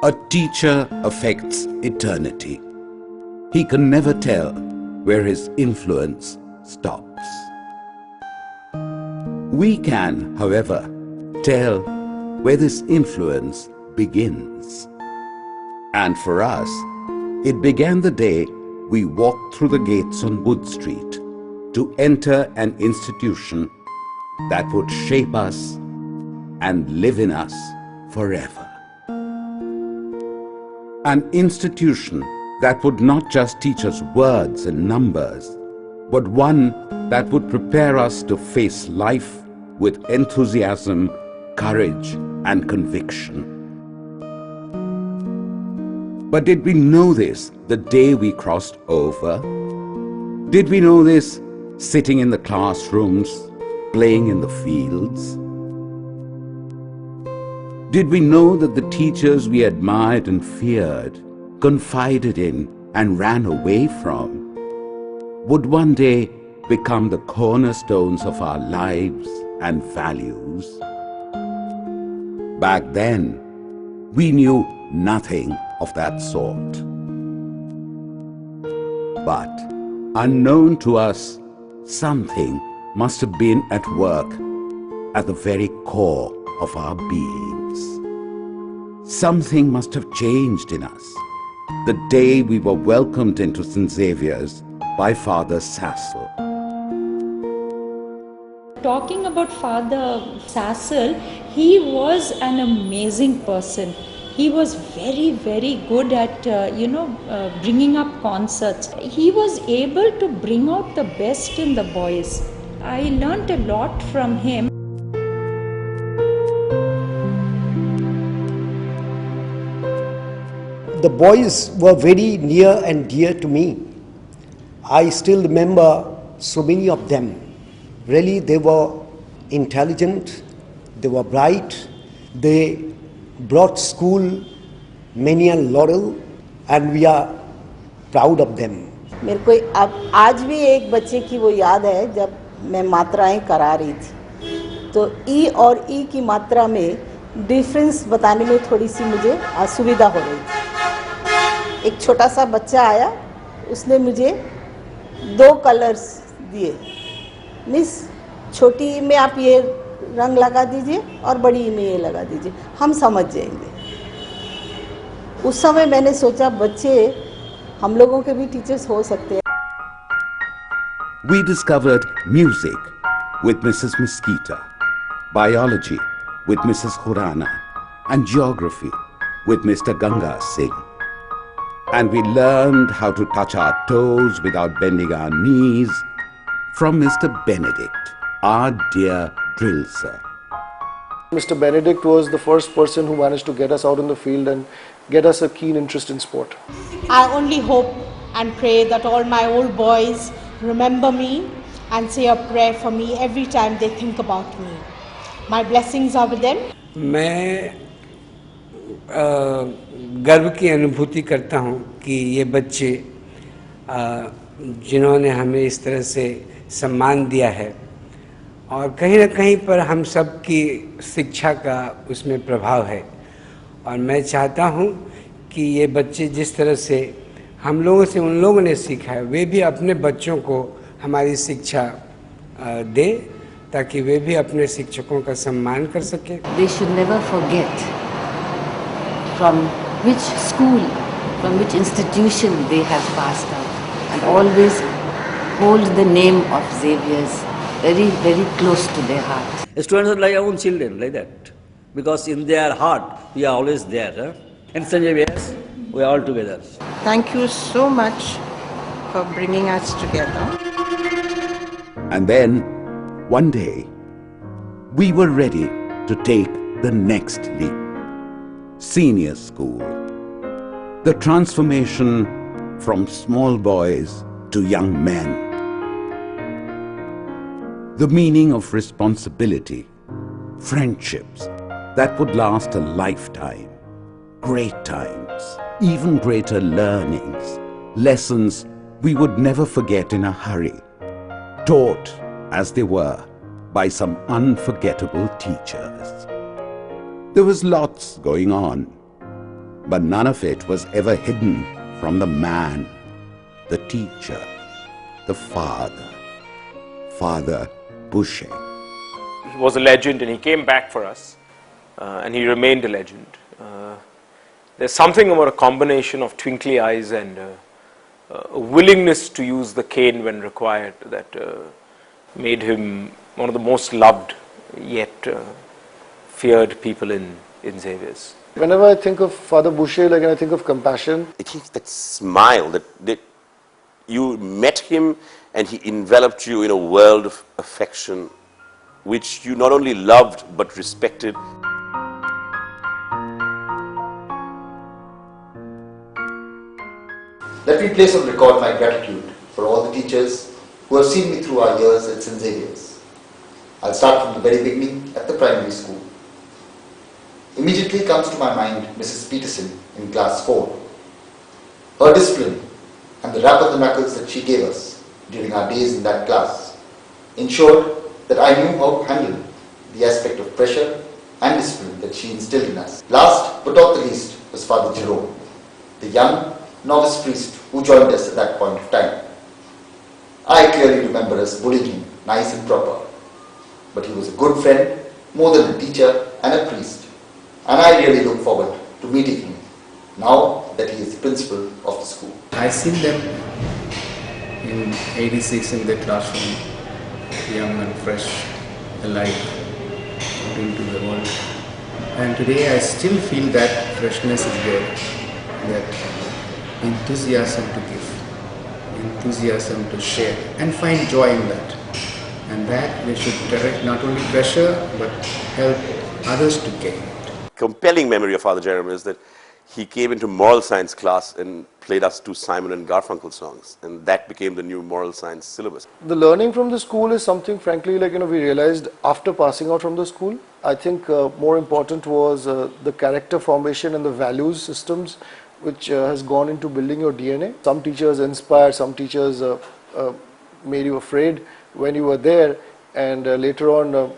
A teacher affects eternity. He can never tell where his influence stops. We can, however, tell where this influence begins. And for us, it began the day we walked through the gates on Wood Street to enter an institution that would shape us and live in us forever. An institution that would not just teach us words and numbers, but one that would prepare us to face life with enthusiasm, courage, and conviction. But did we know this the day we crossed over? Did we know this sitting in the classrooms, playing in the fields? Did we know that the teachers we admired and feared, confided in and ran away from, would one day become the cornerstones of our lives and values? Back then, we knew nothing of that sort. But unknown to us, something must have been at work at the very core of our beings. Something must have changed in us the day we were welcomed into St. Xaviers by Father Sassel. Talking about Father Sassel, he was an amazing person. He was very, very good at, bringing up concerts. He was able to bring out the best in the boys. I learnt a lot from him. The boys were very near and dear to me. I still remember so many of them. Really, they were intelligent, they were bright, they brought school many a laurel, and we are proud of them. मेरे को अब आज भी एक बच्चे की वो याद है जब मैं मात्राएं करा रही थी तो ई और ई की मात्रा में डिफरेंस बताने में थोड़ी सी मुझे असुविधा हो रही थी. एक छोटा सा बच्चा आया, उसने मुझे 2 कलर्स दिए. मिस, छोटी ई में आप ये रंग लगा दीजिए और बड़ी ई में ये लगा दीजिए, हम समझ जाएंगे. उस समय मैंने सोचा बच्चे हम लोगों के भी टीचर्स हो सकते हैं. We discovered music with Mrs. Mosquita, biology with Mrs. Khurana, and geography with Mr. Ganga Singh. And we learned how to touch our toes without bending our knees from Mr. Benedict, our dear drill sir. Mr. Benedict was the first person who managed to get us out in the field and get us a keen interest in sport. I only hope and pray that all my old boys remember me and say a prayer for me every time they think about me. My blessings are with them. मैं गर्व की अनुभूति करता हूँ कि ये बच्चे जिन्होंने हमें इस तरह से सम्मान दिया है और कहीं ना कहीं पर हम सब की शिक्षा का उसमें प्रभाव है. और मैं चाहता हूँ कि ये बच्चे जिस तरह से हम लोगों से उन लोगों ने सीखा है, वे भी अपने बच्चों को हमारी शिक्षा दें ताकि वे भी अपने शिक्षकों का सम्मान कर सकें. They should never forget from which school, from which institution they have passed out, and always hold the name of Xaviers very, very close to their heart. Students are like our own children, like that. Because in their heart, we are always there. Huh? And St. Xaviers, we are all together. Thank you so much for bringing us together. And then, one day, we were ready to take the next leap. Senior school. The transformation from small boys to young men. The meaning of responsibility, friendships that would last a lifetime, great times, even greater learnings, lessons we would never forget in a hurry, taught as they were by some unforgettable teachers. There was lots going on. but none of it was ever hidden from the man, the teacher, the father, Father Boucher. He was a legend and he came back for us, and he remained a legend. There's something about a combination of twinkly eyes and a willingness to use the cane when required that made him one of the most loved yet feared people in Xaviers. Whenever I think of Father Boucher, and I think of compassion. I think that smile, that you met him and he enveloped you in a world of affection which you not only loved but respected. Let me place on record my gratitude for all the teachers who have seen me through our years at Xaviers. I'll start from the very beginning at the primary school. Immediately comes to my mind Mrs. Peterson in class 4. Her discipline and the rap on the knuckles that she gave us during our days in that class ensured that I knew how to handle the aspect of pressure and discipline that she instilled in us. Last but not the least was Father Jerome, the young novice priest who joined us at that point of time. I clearly remember us bullying him, nice and proper. But he was a good friend, more than a teacher and a priest. And I really look forward to meeting him now that he is the principal of the school. I seen them in 86 in the classroom, young and fresh, alive, out into the world. And today I still feel that freshness is there, that enthusiasm to give, enthusiasm to share, and find joy in that. And that we should direct not only pressure but help others to gain it. Compelling memory of Father Jerome is that he came into moral science class and played us 2 Simon and Garfunkel songs, and that became the new moral science syllabus. The learning from the school is something, frankly, we realized after passing out from the school. I think more important was the character formation and the values systems which has gone into building your DNA. Some teachers inspired, some teachers made you afraid when you were there, and later on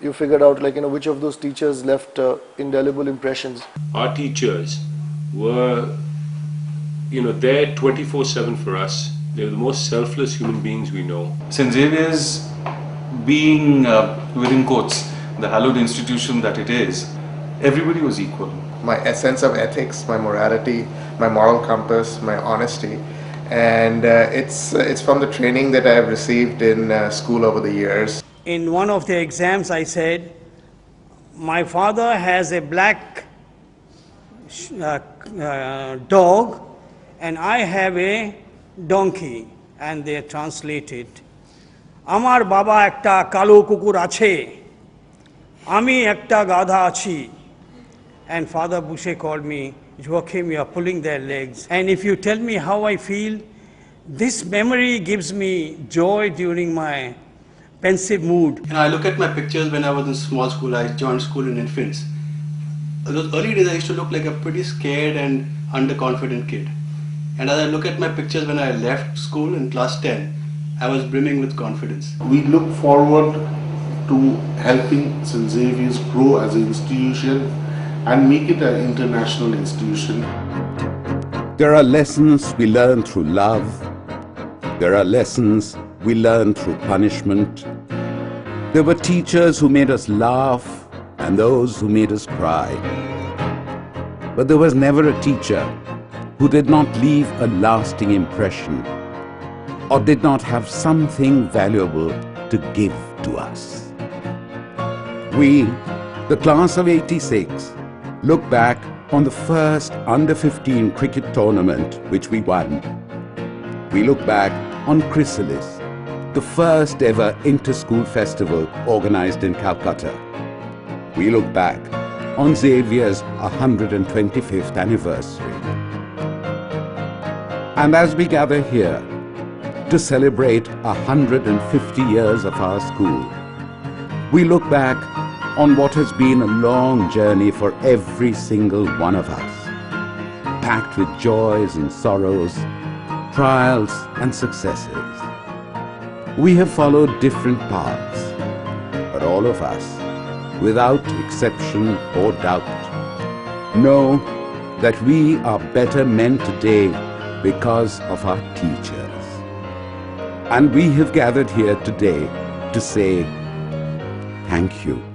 you figured out which of those teachers left indelible impressions. Our teachers were there 24/7 for us. They were the most selfless human beings we know. St. Xaviers, being within quotes the hallowed institution that it is, everybody was equal. My sense of ethics, my morality, my moral compass, my honesty, and it's from the training that I have received in school over the years. In one of the exams I said, my father has a black dog and I have a donkey, and they translated, Amar baba ekta kalo kukur ache, ami ekta gadha achi. And Father Boucher called me, Joachim, you are pulling their legs. And if you tell me how I feel, this memory gives me joy during my pensive mood. I look at my pictures when I was in small school. I joined school in infants. Those early days I used to look like a pretty scared and underconfident kid. And as I look at my pictures when I left school in class 10, I was brimming with confidence. We look forward to helping St. Xaviers grow as an institution and make it an international institution. There are lessons we learn through love. There are lessons we learn through punishment. There were teachers who made us laugh and those who made us cry. But there was never a teacher who did not leave a lasting impression or did not have something valuable to give to us. We, the class of 86, look back on the first under-15 cricket tournament which we won. We look back on Chrysalis, the first ever inter-school festival organized in Calcutta. We look back on Xavier's 125th anniversary. And as we gather here to celebrate 150 years of our school, we look back on what has been a long journey for every single one of us, packed with joys and sorrows, trials and successes. We have followed different paths, but all of us, without exception or doubt, know that we are better men today because of our teachers. And we have gathered here today to say thank you.